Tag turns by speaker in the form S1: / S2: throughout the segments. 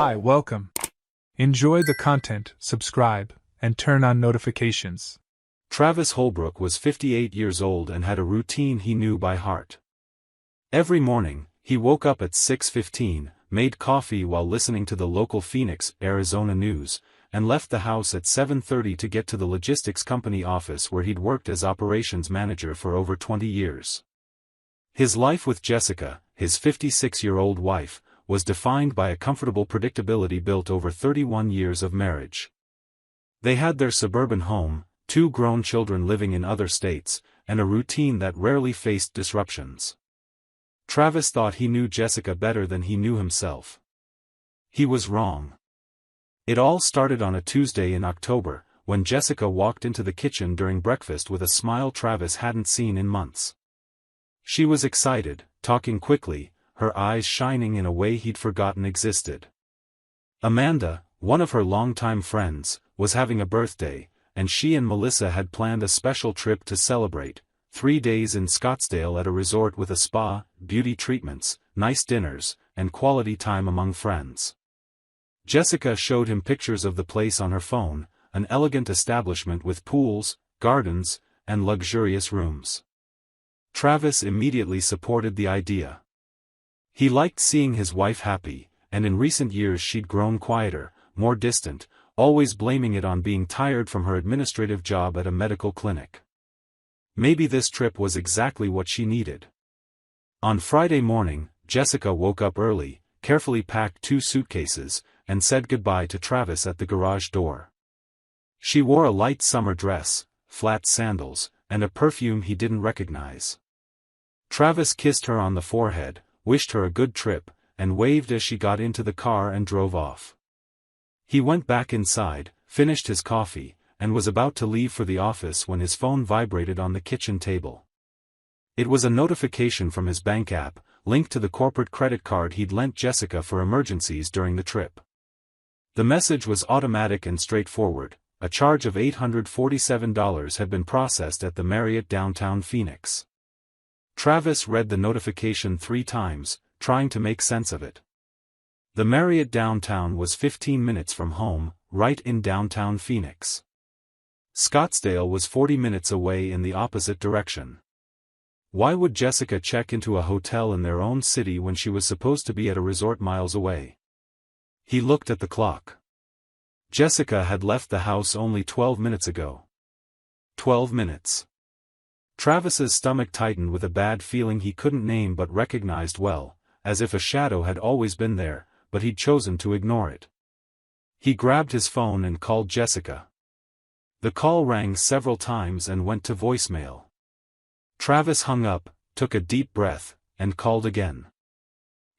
S1: Hi, welcome. Enjoy the content, subscribe, and turn on notifications.
S2: Travis Holbrook was 58 years old and had a routine he knew by heart. Every morning, he woke up at 6:15, made coffee while listening to the local Phoenix, Arizona news, and left the house at 7:30 to get to the logistics company office where he'd worked as operations manager for over 20 years. His life with Jessica, his 56-year-old wife, was defined by a comfortable predictability built over 31 years of marriage. They had their suburban home, 2 grown children living in other states, and a routine that rarely faced disruptions. Travis thought he knew Jessica better than he knew himself. He was wrong. It all started on a Tuesday in October, when Jessica walked into the kitchen during breakfast with a smile Travis hadn't seen in months. She was excited, talking quickly, her eyes shining in a way he'd forgotten existed. Amanda, one of her longtime friends, was having a birthday, and she and Melissa had planned a special trip to celebrate, 3 days in Scottsdale at a resort with a spa, beauty treatments, nice dinners, and quality time among friends. Jessica showed him pictures of the place on her phone, an elegant establishment with pools, gardens, and luxurious rooms. Travis immediately supported the idea. He liked seeing his wife happy, and in recent years she'd grown quieter, more distant, always blaming it on being tired from her administrative job at a medical clinic. Maybe this trip was exactly what she needed. On Friday morning, Jessica woke up early, carefully packed 2 suitcases, and said goodbye to Travis at the garage door. She wore a light summer dress, flat sandals, and a perfume he didn't recognize. Travis kissed her on the forehead, wished her a good trip, and waved as she got into the car and drove off. He went back inside, finished his coffee, and was about to leave for the office when his phone vibrated on the kitchen table. It was a notification from his bank app, linked to the corporate credit card he'd lent Jessica for emergencies during the trip. The message was automatic and straightforward. A charge of $847 had been processed at the Marriott downtown Phoenix. Travis read the notification 3 times, trying to make sense of it. The Marriott downtown was 15 minutes from home, right in downtown Phoenix. Scottsdale was 40 minutes away in the opposite direction. Why would Jessica check into a hotel in their own city when she was supposed to be at a resort miles away? He looked at the clock. Jessica had left the house only 12 minutes ago. 12 minutes. Travis's stomach tightened with a bad feeling he couldn't name but recognized well, as if a shadow had always been there, but he'd chosen to ignore it. He grabbed his phone and called Jessica. The call rang several times and went to voicemail. Travis hung up, took a deep breath, and called again.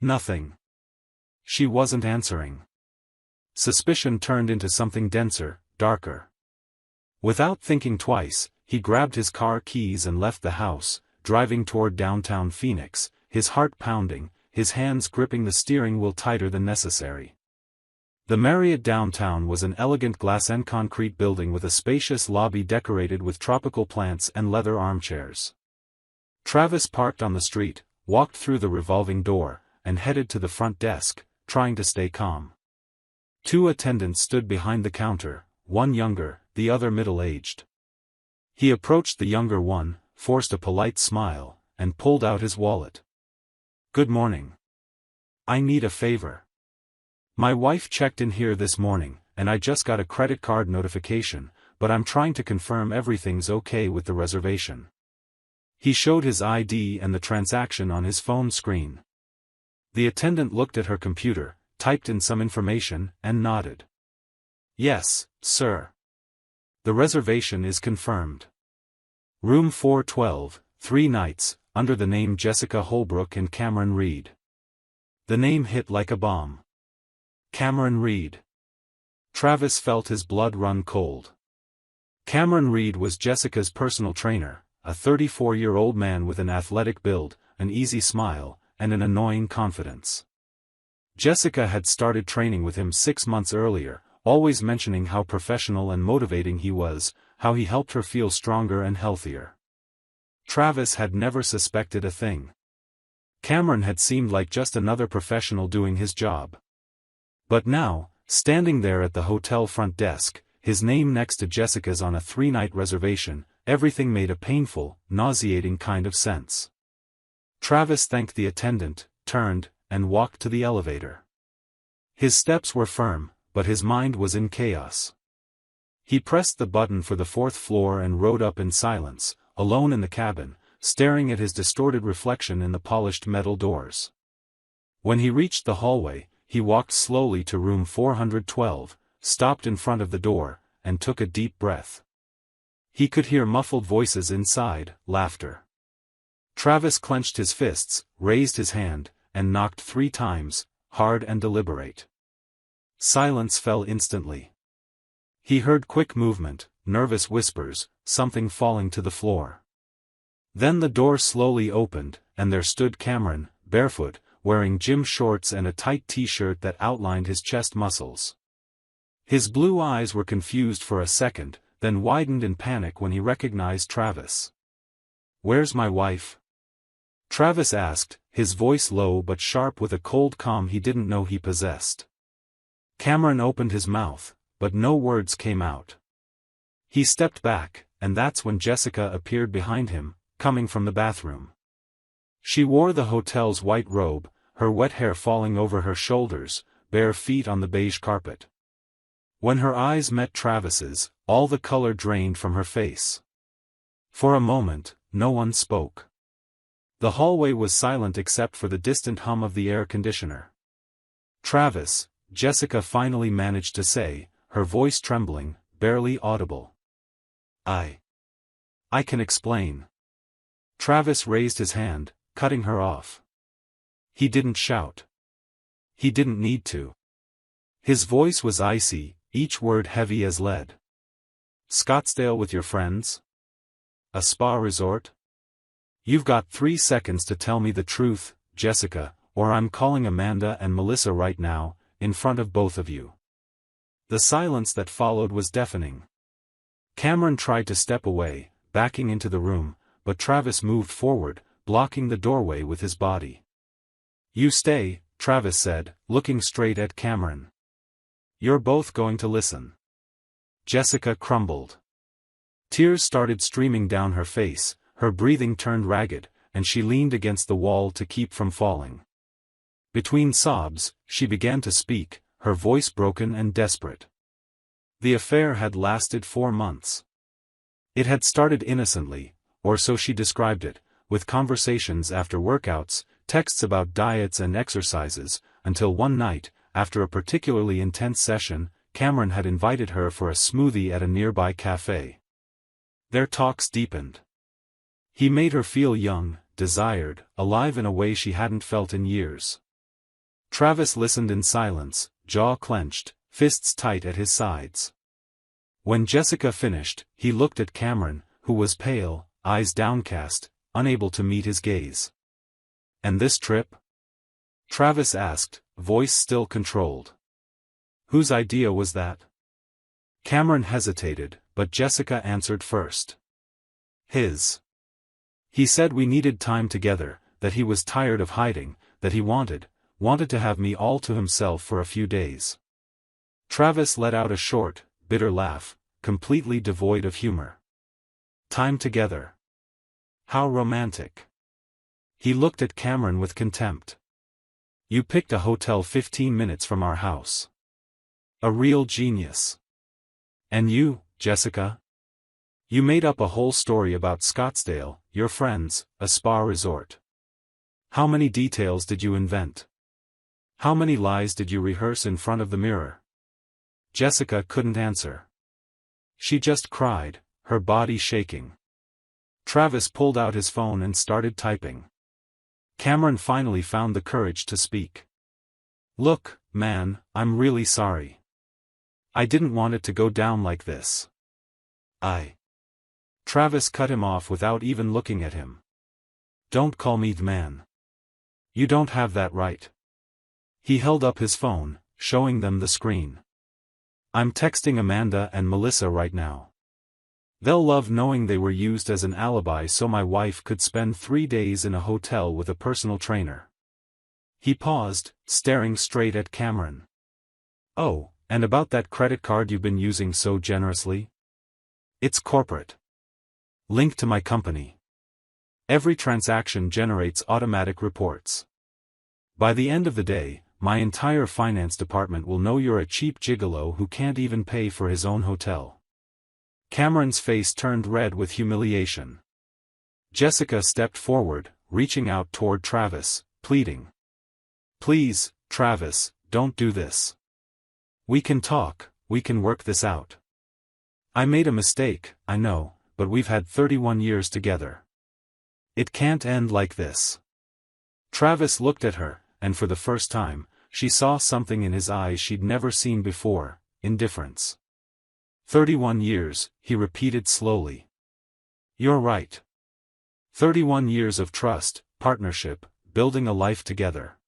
S2: Nothing. She wasn't answering. Suspicion turned into something denser, darker. Without thinking twice, he grabbed his car keys and left the house, driving toward downtown Phoenix, his heart pounding, his hands gripping the steering wheel tighter than necessary. The Marriott downtown was an elegant glass and concrete building with a spacious lobby decorated with tropical plants and leather armchairs. Travis parked on the street, walked through the revolving door, and headed to the front desk, trying to stay calm. 2 attendants stood behind the counter, one younger, the other middle-aged. He approached the younger one, forced a polite smile, and pulled out his wallet. "Good morning. I need a favor. My wife checked in here this morning, and I just got a credit card notification, but I'm trying to confirm everything's okay with the reservation." He showed his ID and the transaction on his phone screen. The attendant looked at her computer, typed in some information, and nodded. "Yes, sir. The reservation is confirmed. Room 412, 3 nights, under the name Jessica Holbrook and Cameron Reed." The name hit like a bomb. Cameron Reed. Travis felt his blood run cold. Cameron Reed was Jessica's personal trainer, a 34-year-old man with an athletic build, an easy smile, and an annoying confidence. Jessica had started training with him 6 months earlier, always mentioning how professional and motivating he was, how he helped her feel stronger and healthier. Travis had never suspected a thing. Cameron had seemed like just another professional doing his job. But now, standing there at the hotel front desk, his name next to Jessica's on a 3-night reservation, everything made a painful, nauseating kind of sense. Travis thanked the attendant, turned, and walked to the elevator. His steps were firm, but his mind was in chaos. He pressed the button for the 4th floor and rode up in silence, alone in the cabin, staring at his distorted reflection in the polished metal doors. When he reached the hallway, he walked slowly to room 412, stopped in front of the door, and took a deep breath. He could hear muffled voices inside, laughter. Travis clenched his fists, raised his hand, and knocked 3 times, hard and deliberate. Silence fell instantly. He heard quick movement, nervous whispers, something falling to the floor. Then the door slowly opened, and there stood Cameron, barefoot, wearing gym shorts and a tight t-shirt that outlined his chest muscles. His blue eyes were confused for a second, then widened in panic when he recognized Travis. "Where's my wife?" Travis asked, his voice low but sharp with a cold calm he didn't know he possessed. Cameron opened his mouth, but no words came out. He stepped back, and that's when Jessica appeared behind him, coming from the bathroom. She wore the hotel's white robe, her wet hair falling over her shoulders, bare feet on the beige carpet. When her eyes met Travis's, all the color drained from her face. For a moment, no one spoke. The hallway was silent except for the distant hum of the air conditioner. "Travis," Jessica finally managed to say, her voice trembling, barely audible. I can explain." Travis raised his hand, cutting her off. He didn't shout. He didn't need to. His voice was icy, each word heavy as lead. "Scottsdale with your friends? A spa resort? You've got 3 seconds to tell me the truth, Jessica, or I'm calling Amanda and Melissa right now, in front of both of you." The silence that followed was deafening. Cameron tried to step away, backing into the room, but Travis moved forward, blocking the doorway with his body. "You stay," Travis said, looking straight at Cameron. "You're both going to listen." Jessica crumbled. Tears started streaming down her face, her breathing turned ragged, and she leaned against the wall to keep from falling. Between sobs, she began to speak, her voice broken and desperate. The affair had lasted 4 months. It had started innocently, or so she described it, with conversations after workouts, texts about diets and exercises, until one night, after a particularly intense session, Cameron had invited her for a smoothie at a nearby cafe. Their talks deepened. He made her feel young, desired, alive in a way she hadn't felt in years. Travis listened in silence, jaw clenched, fists tight at his sides. When Jessica finished, he looked at Cameron, who was pale, eyes downcast, unable to meet his gaze. "And this trip?" Travis asked, voice still controlled. "Whose idea was that?" Cameron hesitated, but Jessica answered first. "His. He said we needed time together, that he was tired of hiding, that he wanted to have me all to himself for a few days." Travis let out a short, bitter laugh, completely devoid of humor. "Time together. How romantic." He looked at Cameron with contempt. "You picked a hotel 15 minutes from our house. A real genius. And you, Jessica? You made up a whole story about Scottsdale, your friends, a spa resort. How many details did you invent? How many lies did you rehearse in front of the mirror?" Jessica couldn't answer. She just cried, her body shaking. Travis pulled out his phone and started typing. Cameron finally found the courage to speak. "Look, man, I'm really sorry. I didn't want it to go down like this. Travis cut him off without even looking at him. "Don't call me the man. You don't have that right." He held up his phone, showing them the screen. "I'm texting Amanda and Melissa right now. They'll love knowing they were used as an alibi so my wife could spend 3 days in a hotel with a personal trainer." He paused, staring straight at Cameron. Oh, and about that credit card you've been using so generously? It's corporate. Link to my company. Every transaction generates automatic reports. By the end of the day, my entire finance department will know you're a cheap gigolo who can't even pay for his own hotel. Cameron's face turned red with humiliation. Jessica stepped forward, reaching out toward Travis, pleading. Please, Travis, don't do this. We can talk, we can work this out. I made a mistake, I know, but we've had 31 years together. It can't end like this. Travis looked at her, and for the first time, she saw something in his eyes she'd never seen before, indifference. 31 years, he repeated slowly. You're right. 31 years of trust, partnership, building a life together.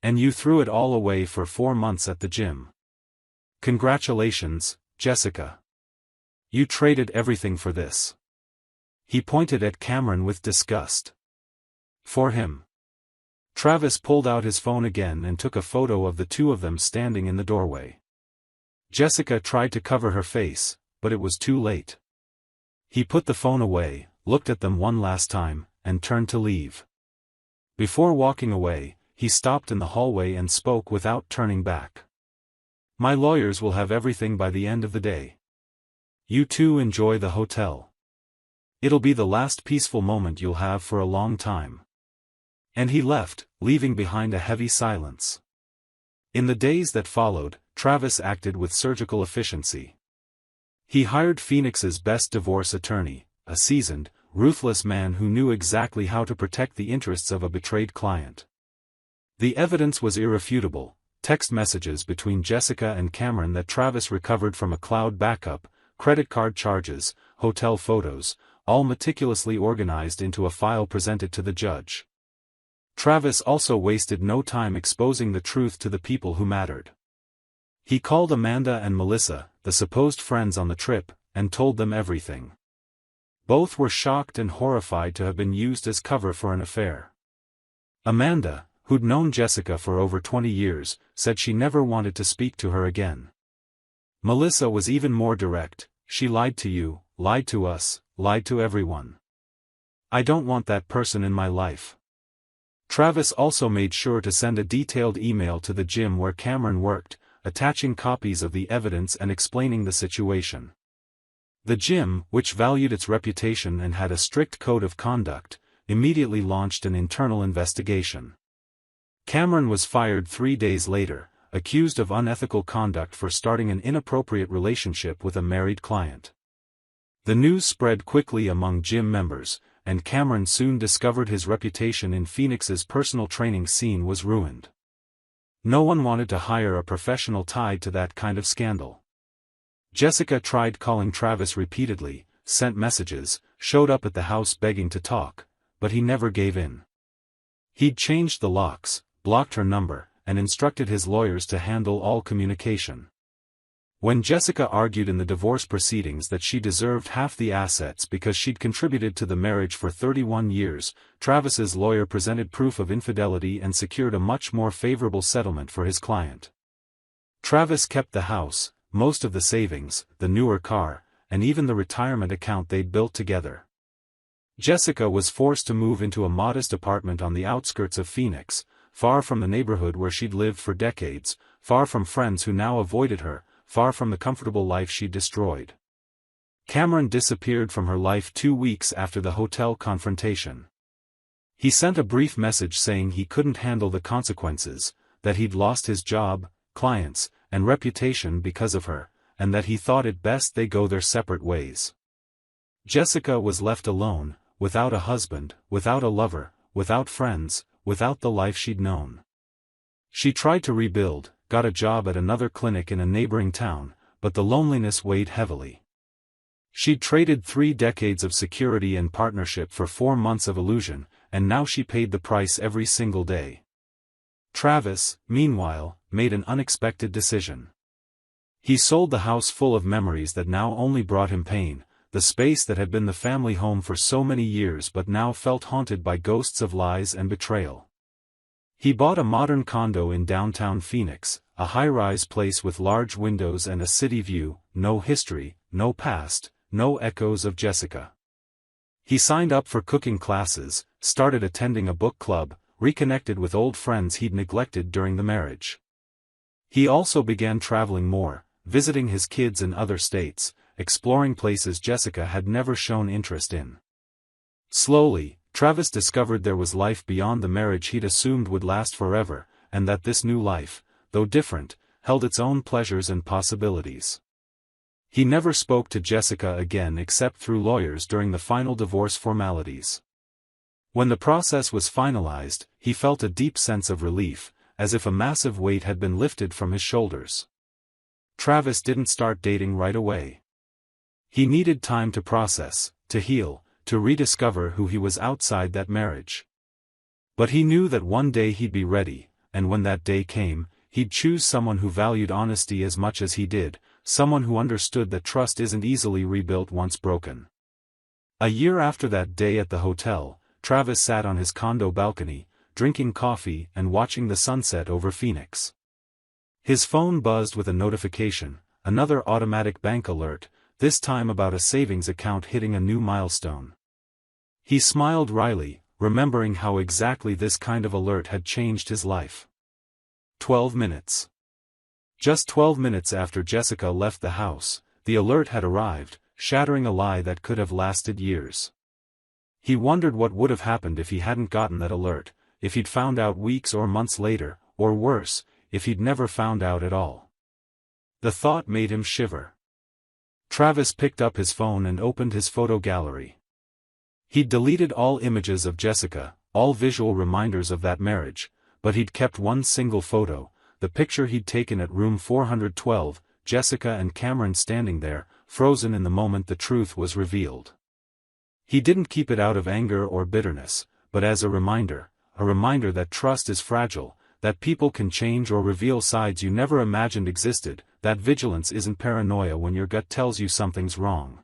S2: And you threw it all away for 4 months at the gym. Congratulations, Jessica. You traded everything for this. He pointed at Cameron with disgust. For him. Travis pulled out his phone again and took a photo of the two of them standing in the doorway. Jessica tried to cover her face, but it was too late. He put the phone away, looked at them one last time, and turned to leave. Before walking away, he stopped in the hallway and spoke without turning back. My lawyers will have everything by the end of the day. You two enjoy the hotel. It'll be the last peaceful moment you'll have for a long time. And he left, leaving behind a heavy silence. In the days that followed, Travis acted with surgical efficiency. He hired Phoenix's best divorce attorney, a seasoned, ruthless man who knew exactly how to protect the interests of a betrayed client. The evidence was irrefutable: text messages between Jessica and Cameron that Travis recovered from a cloud backup, credit card charges, hotel photos, all meticulously organized into a file presented to the judge. Travis also wasted no time exposing the truth to the people who mattered. He called Amanda and Melissa, the supposed friends on the trip, and told them everything. Both were shocked and horrified to have been used as cover for an affair. Amanda, who'd known Jessica for over 20 years, said she never wanted to speak to her again. Melissa was even more direct: she lied to you, lied to us, lied to everyone. I don't want that person in my life. Travis also made sure to send a detailed email to the gym where Cameron worked, attaching copies of the evidence and explaining the situation. The gym, which valued its reputation and had a strict code of conduct, immediately launched an internal investigation. Cameron was fired 3 days later, accused of unethical conduct for starting an inappropriate relationship with a married client. The news spread quickly among gym members, and Cameron soon discovered his reputation in Phoenix's personal training scene was ruined. No one wanted to hire a professional tied to that kind of scandal. Jessica tried calling Travis repeatedly, sent messages, showed up at the house begging to talk, but he never gave in. He'd changed the locks, blocked her number, and instructed his lawyers to handle all communication. When Jessica argued in the divorce proceedings that she deserved half the assets because she'd contributed to the marriage for 31 years, Travis's lawyer presented proof of infidelity and secured a much more favorable settlement for his client. Travis kept the house, most of the savings, the newer car, and even the retirement account they'd built together. Jessica was forced to move into a modest apartment on the outskirts of Phoenix, far from the neighborhood where she'd lived for decades, far from friends who now avoided her, far from the comfortable life she'd destroyed. Cameron disappeared from her life 2 weeks after the hotel confrontation. He sent a brief message saying he couldn't handle the consequences, that he'd lost his job, clients, and reputation because of her, and that he thought it best they go their separate ways. Jessica was left alone, without a husband, without a lover, without friends, without the life she'd known. She tried to rebuild, got a job at another clinic in a neighboring town, but the loneliness weighed heavily. She'd traded 3 decades of security and partnership for 4 months of illusion, and now she paid the price every single day. Travis, meanwhile, made an unexpected decision. He sold the house full of memories that now only brought him pain, the space that had been the family home for so many years but now felt haunted by ghosts of lies and betrayal. He bought a modern condo in downtown Phoenix, a high-rise place with large windows and a city view, no history, no past, no echoes of Jessica. He signed up for cooking classes, started attending a book club, reconnected with old friends he'd neglected during the marriage. He also began traveling more, visiting his kids in other states, exploring places Jessica had never shown interest in. Slowly, Travis discovered there was life beyond the marriage he'd assumed would last forever, and that this new life, though different, held its own pleasures and possibilities. He never spoke to Jessica again except through lawyers during the final divorce formalities. When the process was finalized, he felt a deep sense of relief, as if a massive weight had been lifted from his shoulders. Travis didn't start dating right away. He needed time to process, to heal, to rediscover who he was outside that marriage. But he knew that one day he'd be ready, and when that day came, he'd choose someone who valued honesty as much as he did, someone who understood that trust isn't easily rebuilt once broken. A year after that day at the hotel, Travis sat on his condo balcony, drinking coffee and watching the sunset over Phoenix. His phone buzzed with a notification, another automatic bank alert, this time about a savings account hitting a new milestone. He smiled wryly, remembering how exactly this kind of alert had changed his life. 12 minutes. Just 12 minutes after Jessica left the house, the alert had arrived, shattering a lie that could have lasted years. He wondered what would have happened if he hadn't gotten that alert, if he'd found out weeks or months later, or worse, if he'd never found out at all. The thought made him shiver. Travis picked up his phone and opened his photo gallery. He'd deleted all images of Jessica, all visual reminders of that marriage, but he'd kept one single photo, the picture he'd taken at room 412, Jessica and Cameron standing there, frozen in the moment the truth was revealed. He didn't keep it out of anger or bitterness, but as a reminder that trust is fragile, that people can change or reveal sides you never imagined existed, that vigilance isn't paranoia when your gut tells you something's wrong.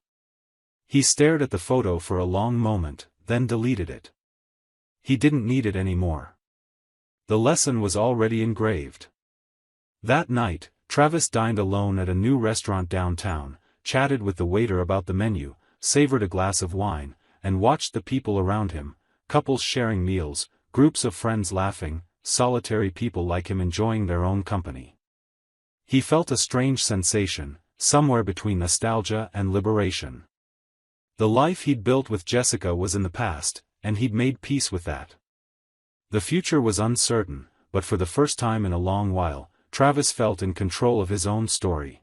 S2: He stared at the photo for a long moment, then deleted it. He didn't need it anymore. The lesson was already engraved. That night, Travis dined alone at a new restaurant downtown, chatted with the waiter about the menu, savored a glass of wine, and watched the people around him, couples sharing meals, groups of friends laughing, solitary people like him enjoying their own company. He felt a strange sensation, somewhere between nostalgia and liberation. The life he'd built with Jessica was in the past, and he'd made peace with that. The future was uncertain, but for the first time in a long while, Travis felt in control of his own story.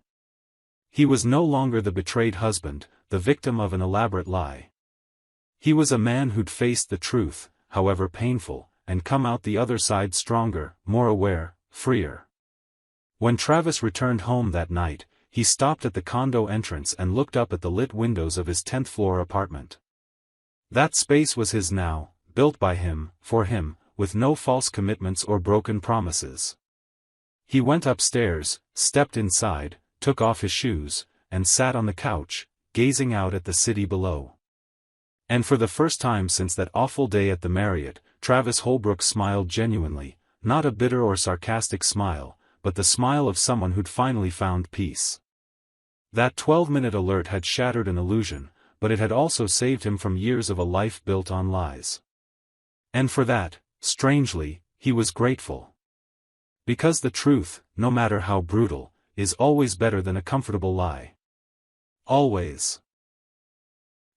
S2: He was no longer the betrayed husband, the victim of an elaborate lie. He was a man who'd faced the truth, however painful, and come out the other side stronger, more aware, freer. When Travis returned home that night, he stopped at the condo entrance and looked up at the lit windows of his 10th-floor apartment. That space was his now, built by him, for him, with no false commitments or broken promises. He went upstairs, stepped inside, took off his shoes, and sat on the couch, gazing out at the city below. And for the first time since that awful day at the Marriott, Travis Holbrook smiled genuinely, not a bitter or sarcastic smile, but the smile of someone who'd finally found peace. That 12-minute alert had shattered an illusion, but it had also saved him from years of a life built on lies. And for that, strangely, he was grateful. Because the truth, no matter how brutal, is always better than a comfortable lie. Always.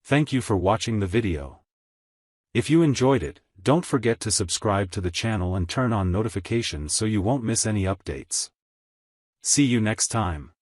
S2: Thank you for watching the video. If you enjoyed it, don't forget to subscribe to the channel and turn on notifications so you won't miss any updates. See you next time.